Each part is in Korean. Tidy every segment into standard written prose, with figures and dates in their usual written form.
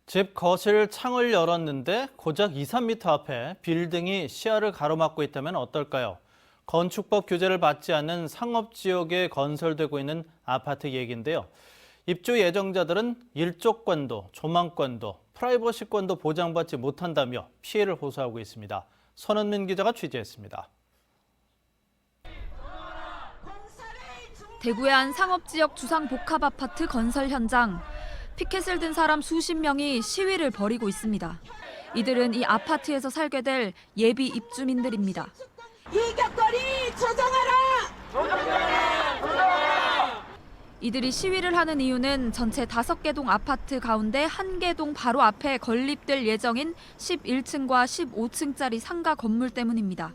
집 거실 창을 열었는데 고작 2, 3m 앞에 빌딩이 시야를 가로막고 있다면 어떨까요? 건축법 규제를 받지 않는 상업지역에 건설되고 있는 아파트 얘기인데요. 입주 예정자들은 일조권도, 조망권도, 프라이버시권도 보장받지 못한다며 피해를 호소하고 있습니다. 손은민 기자가 취재했습니다. 대구의 한 상업지역 주상복합아파트 건설 현장. 피켓을 든 사람 수십 명이 시위를 벌이고 있습니다. 이들은 이 아파트에서 살게 될 예비 입주민들입니다. 이격거리 조정하라! 이들이 시위를 하는 이유는 전체 5개 동 아파트 가운데 1개 동 바로 앞에 건립될 예정인 11층과 15층짜리 상가 건물 때문입니다.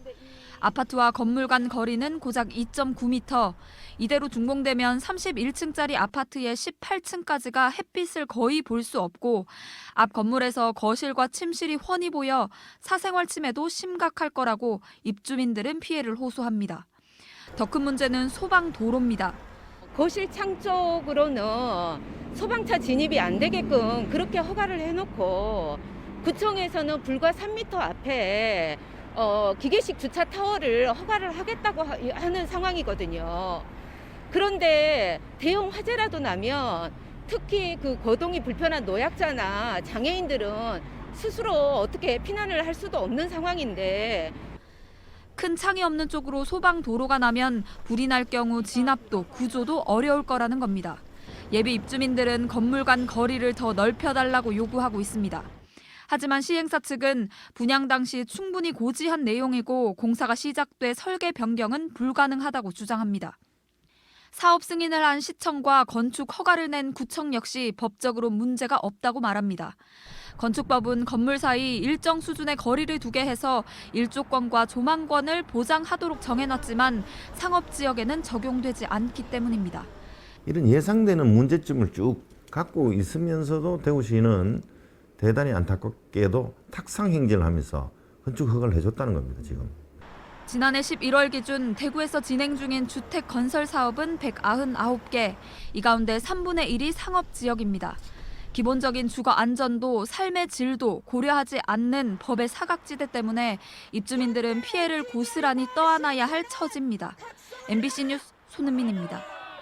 아파트와 건물 간 거리는 고작 2.9m. 이대로 준공되면 31층짜리 아파트의 18층까지가 햇빛을 거의 볼 수 없고 앞 건물에서 거실과 침실이 훤히 보여 사생활 침해도 심각할 거라고 입주민들은 피해를 호소합니다. 더 큰 문제는 소방 도로입니다. 거실 창 쪽으로는 소방차 진입이 안 되게끔 그렇게 허가를 해놓고 구청에서는 불과 3m 앞에 기계식 주차 타워를 허가를 하겠다고 하는 상황이거든요. 그런데 대형 화재라도 나면 특히 그 거동이 불편한 노약자나 장애인들은 스스로 어떻게 피난을 할 수도 없는 상황인데 큰 창이 없는 쪽으로 소방 도로가 나면 불이 날 경우 진압도 구조도 어려울 거라는 겁니다. 예비 입주민들은 건물 간 거리를 더 넓혀달라고 요구하고 있습니다. 하지만 시행사 측은 분양 당시 충분히 고지한 내용이고 공사가 시작돼 설계 변경은 불가능하다고 주장합니다. 사업 승인을 한 시청과 건축 허가를 낸 구청 역시 법적으로 문제가 없다고 말합니다. 건축법은 건물 사이 일정 수준의 거리를 두게 해서 일조권과 조망권을 보장하도록 정해놨지만 상업지역에는 적용되지 않기 때문입니다. 이런 예상되는 문제점을 쭉 갖고 있으면서도 대구시는 대단히 안타깝게도 탁상 행진을 하면서 건축 허가를 해줬다는 겁니다, 지금. 지난해 11월 기준 대구에서 진행 중인 주택 건설 사업은 199개, 이 가운데 3분의 1이 상업지역입니다. 기본적인 주거 안전도 삶의 질도 고려하지 않는 법의 사각지대 때문에 입주민들은 피해를 고스란히 떠안아야 할 처지입니다. MBC 뉴스 손은민입니다.